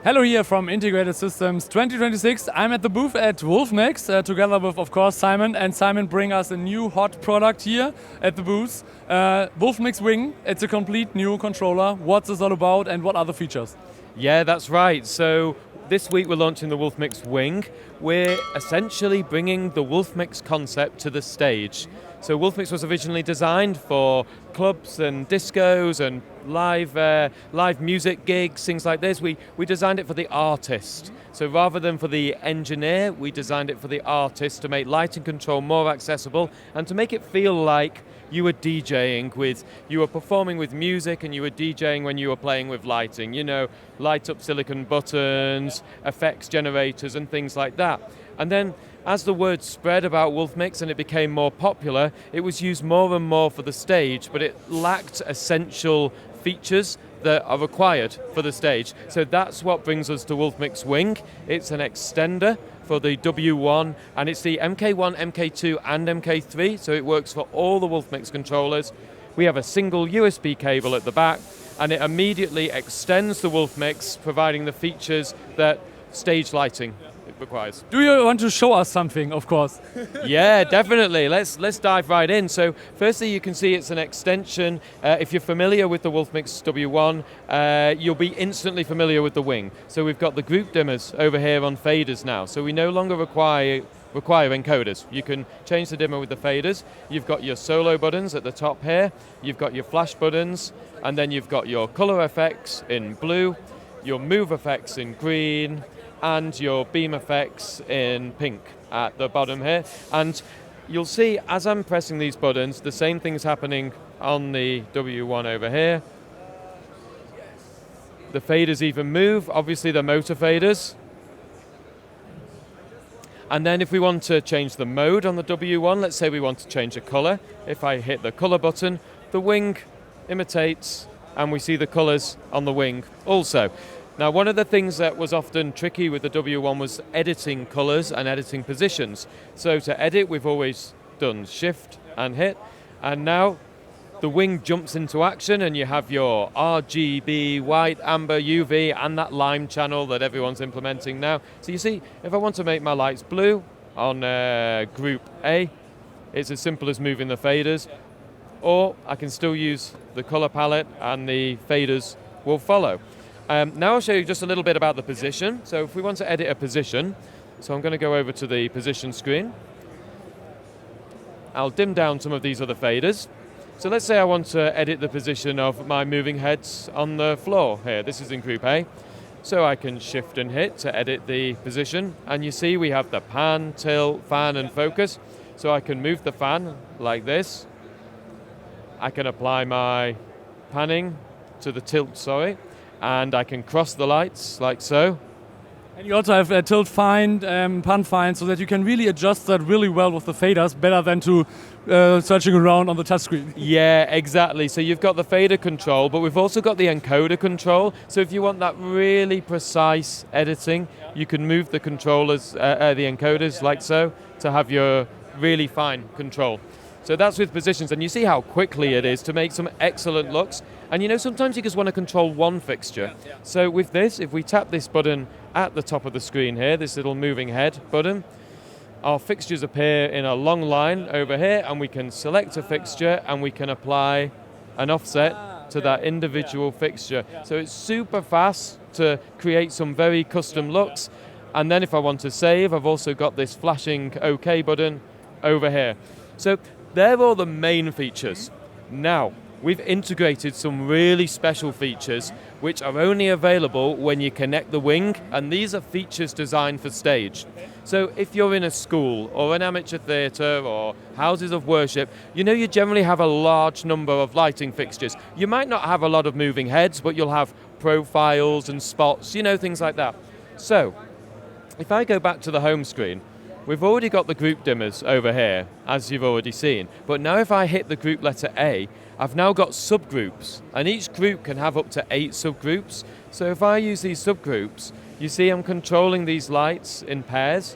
Hello here from Integrated Systems 2026. I'm at the booth at Wolfmix together with, of course, Simon. And Simon bring us a new hot product here at the booth. Wolfmix WING. It's a complete new controller. What's this all about and what are the features? Yeah, that's right. So this week we're launching the Wolfmix WING. We're essentially bringing the Wolfmix concept to the stage. So Wolfmix was originally designed for clubs and discos and live music gigs, things like this. We designed it for the artist. So rather than for the engineer, we designed it for the artist to make lighting control more accessible and to make it feel like you were DJing you were performing with music and you were DJing when you were playing with lighting. You know, light up silicon buttons, effects generators and things like that. And then as the word spread about Wolfmix and it became more popular, it was used more and more for the stage, but it lacked essential features that are required for the stage. So that's what brings us to Wolfmix WING. It's an extender for the W1, and it's the MK1, MK2 and MK3, so it works for all the Wolfmix controllers. We have a single USB cable at the back, and it immediately extends the Wolfmix, providing the features that stage lighting requires. Do you want to show us something, of course? Yeah, definitely. Let's dive right in. So firstly, you can see it's an extension. If you're familiar with the Wolfmix W1, you'll be instantly familiar with the WING. So we've got the group dimmers over here on faders now. So we no longer require encoders. You can change the dimmer with the faders. You've got your solo buttons at the top here. You've got your flash buttons, and then you've got your color effects in blue, your move effects in green, and your beam effects in pink at the bottom here. And you'll see as I'm pressing these buttons, the same thing's happening on the W1 over here. The faders even move, obviously they're motor faders. And then if we want to change the mode on the W1, let's say we want to change a color. If I hit the color button, the WING imitates and we see the colors on the WING also. Now, one of the things that was often tricky with the W1 was editing colors and editing positions. So to edit, we've always done shift and hit. And now the WING jumps into action and you have your RGB, white, amber, UV, and that lime channel that everyone's implementing now. So you see, if I want to make my lights blue on group A, it's as simple as moving the faders. Or I can still use the color palette and the faders will follow. Now I'll show you just a little bit about the position. So if we want to edit a position, so I'm going to go over to the position screen. I'll dim down some of these other faders. So let's say I want to edit the position of my moving heads on the floor here. This is in group A. So I can shift and hit to edit the position. And you see we have the pan, tilt, fan and focus. So I can move the fan like this. I can apply my panning to the tilt, and I can cross the lights like so. And you also have a tilt find, pan find, so that you can really adjust that really well with the faders, better than to searching around on the touchscreen. Yeah, exactly. So you've got the fader control, but we've also got the encoder control. So if you want that really precise editing, you can move the controllers, the encoders like so, to have your really fine control. So that's with positions, and you see how quickly it is to make some excellent looks. And you know, sometimes you just want to control one fixture. So with this, if we tap this button at the top of the screen here, this little moving head button, our fixtures appear in a long line over here, and we can select a fixture and we can apply an offset to that individual fixture. So it's super fast to create some very custom looks. And then if I want to save, I've also got this flashing OK button over here. So they're all the main features. Now, we've integrated some really special features which are only available when you connect the WING, and these are features designed for stage. So if you're in a school or an amateur theatre or houses of worship, you know you generally have a large number of lighting fixtures. You might not have a lot of moving heads, but you'll have profiles and spots, you know, things like that. So if I go back to the home screen, we've already got the group dimmers over here, as you've already seen. But now if I hit the group letter A, I've now got subgroups, and each group can have up to 8 subgroups. So if I use these subgroups, you see I'm controlling these lights in pairs.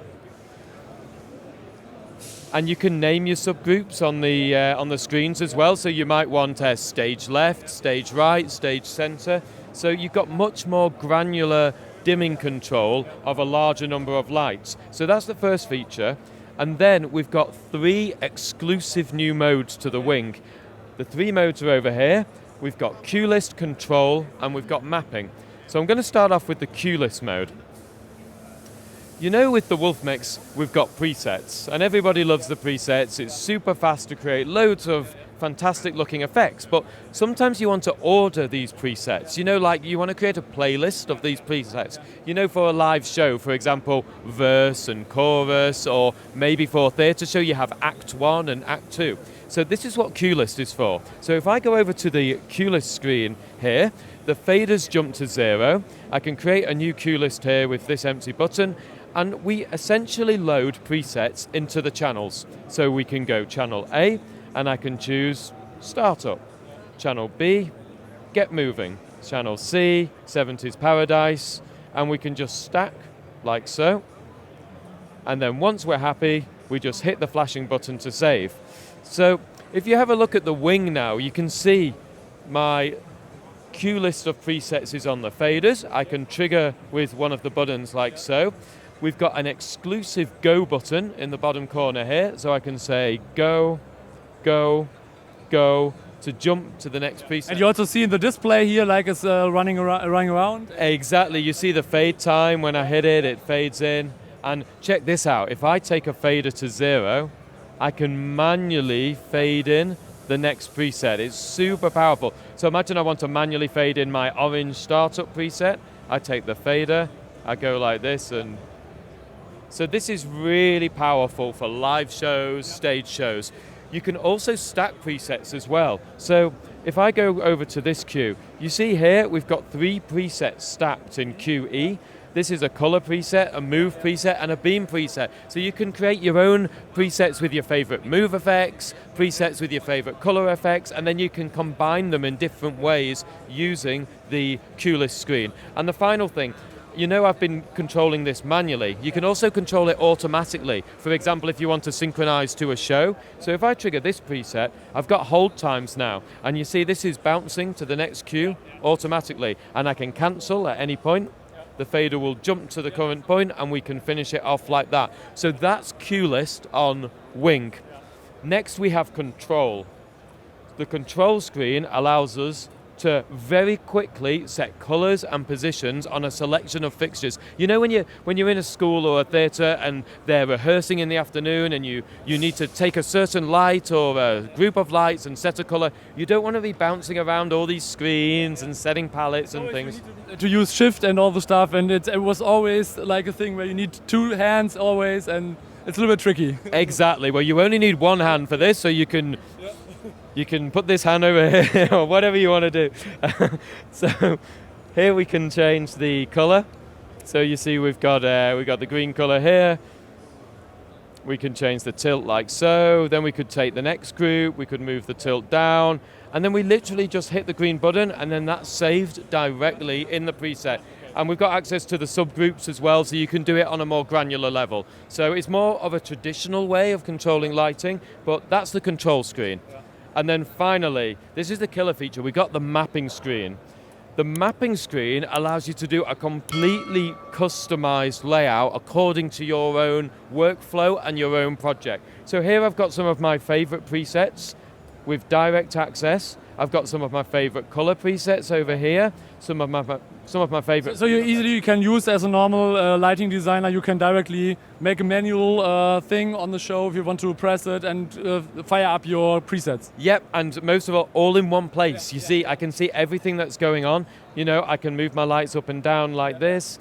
And you can name your subgroups on the screens as well. So you might want stage left, stage right, stage center. So you've got much more granular dimming control of a larger number of lights. So that's the first feature. And then we've got 3 exclusive new modes to the Wing. The 3 modes are over here. We've got cue list, control, and we've got mapping. So I'm going to start off with the cue list mode. You know, with the Wolfmix, we've got presets, and everybody loves the presets. It's super fast to create loads of fantastic looking effects, but sometimes you want to order these presets. You know, like you want to create a playlist of these presets. You know, for a live show, for example, verse and chorus, or maybe for a theatre show, you have Act 1 and Act 2. So this is what cue list is for. So if I go over to the cue list screen here, the faders jump to 0. I can create a new cue list here with this empty button, and we essentially load presets into the channels. So we can go channel A, and I can choose Startup. Channel B, Get Moving. Channel C, 70s Paradise, and we can just stack like so. And then once we're happy, we just hit the flashing button to save. So if you have a look at the Wing now, you can see my cue list of presets is on the faders. I can trigger with one of the buttons like so. We've got an exclusive go button in the bottom corner here, so I can say go, go, go to jump to the next preset. And you also see in the display here, like it's running around. Exactly, you see the fade time when I hit it, it fades in. And check this out, if I take a fader to 0, I can manually fade in the next preset. It's super powerful. So imagine I want to manually fade in my orange startup preset. I take the fader, I go like this, and so this is really powerful for live shows, stage shows. You can also stack presets as well. So if I go over to this cue, you see here we've got 3 presets stacked in QE. This is a color preset, a move preset, and a beam preset. So you can create your own presets with your favorite move effects, presets with your favorite color effects, and then you can combine them in different ways using the cue list screen. And the final thing, you know, I've been controlling this manually. You can also control it automatically. For example, if you want to synchronize to a show. So if I trigger this preset, I've got hold times now. And you see this is bouncing to the next cue automatically. And I can cancel at any point. The fader will jump to the current point and we can finish it off like that. So that's cue list on Wing. Next we have control. The control screen allows us to very quickly set colours and positions on a selection of fixtures. You know, when you're in a school or a theatre and they're rehearsing in the afternoon and you need to take a certain light or a group of lights and set a colour, you don't want to be bouncing around all these screens and setting palettes and things. To use shift and all the stuff, and it was always like a thing where you need 2 hands always, and it's a little bit tricky. Exactly. Well, you only need 1 hand for this, so you can put this hand over here or whatever you want to do. So here we can change the color. So you see we've got the green color here. We can change the tilt like so. Then we could take the next group. We could move the tilt down. And then we literally just hit the green button and then that's saved directly in the preset. And we've got access to the subgroups as well, so you can do it on a more granular level. So it's more of a traditional way of controlling lighting, but that's the control screen. And then finally, this is the killer feature, we got the mapping screen. The mapping screen allows you to do a completely customized layout according to your own workflow and your own project. So here I've got some of my favorite presets with direct access. I've got some of my favorite color presets over here, some of my favorite. So you can use as a normal lighting designer, you can directly make a manual thing on the show if you want to press it and fire up your presets. Yep, and most of all in one place. You see, I can see everything that's going on. You know, I can move my lights up and down like this.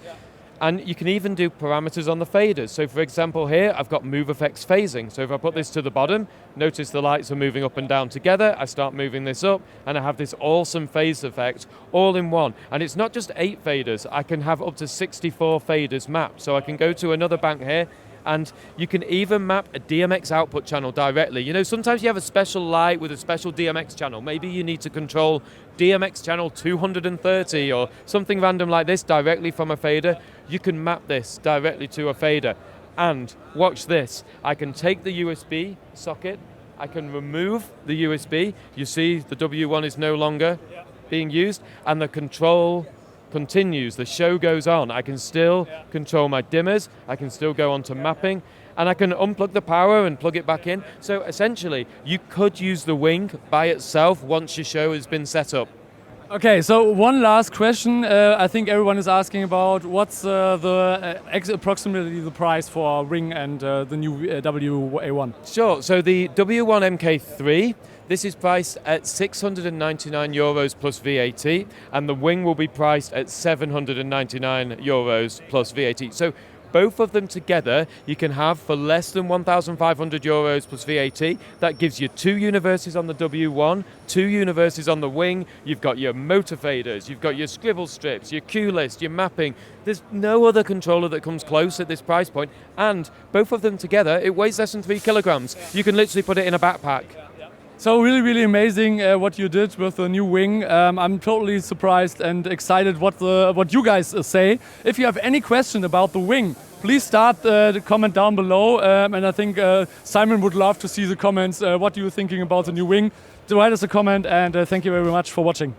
And you can even do parameters on the faders. So for example here, I've got move effects phasing. So if I put this to the bottom, notice the lights are moving up and down together. I start moving this up and I have this awesome phase effect all in one. And it's not just 8 faders, I can have up to 64 faders mapped. So I can go to another bank here and you can even map a DMX output channel directly. You know, sometimes you have a special light with a special DMX channel. Maybe you need to control DMX channel 230 or something random like this directly from a fader. You can map this directly to a fader. And watch this, I can take the USB socket, I can remove the USB. You see the W1 is no longer being used, and the control continues, the show goes on. I can still control my dimmers, I can still go on to mapping, and I can unplug the power and plug it back in. So essentially, you could use the Wing by itself once your show has been set up. Okay, so one last question. I think everyone is asking about what's approximately the price for Wing and the new WA1. Sure, so the W1 MK3, this is priced at €699 plus VAT, and the Wing will be priced at €799 plus VAT. So both of them together you can have for less than €1,500 plus VAT. That gives you 2 universes on the W1, 2 universes on the Wing. You've got your motor faders, you've got your scribble strips, your cue list, your mapping. There's no other controller that comes close at this price point, and both of them together, it weighs less than 3 kilograms. You can literally put it in a backpack. So really, really amazing what you did with the new Wing. I'm totally surprised and excited what you guys say. If you have any question about the Wing, please start the comment down below. And I think Simon would love to see the comments. What are you thinking about the new Wing? Write us a comment, and thank you very much for watching.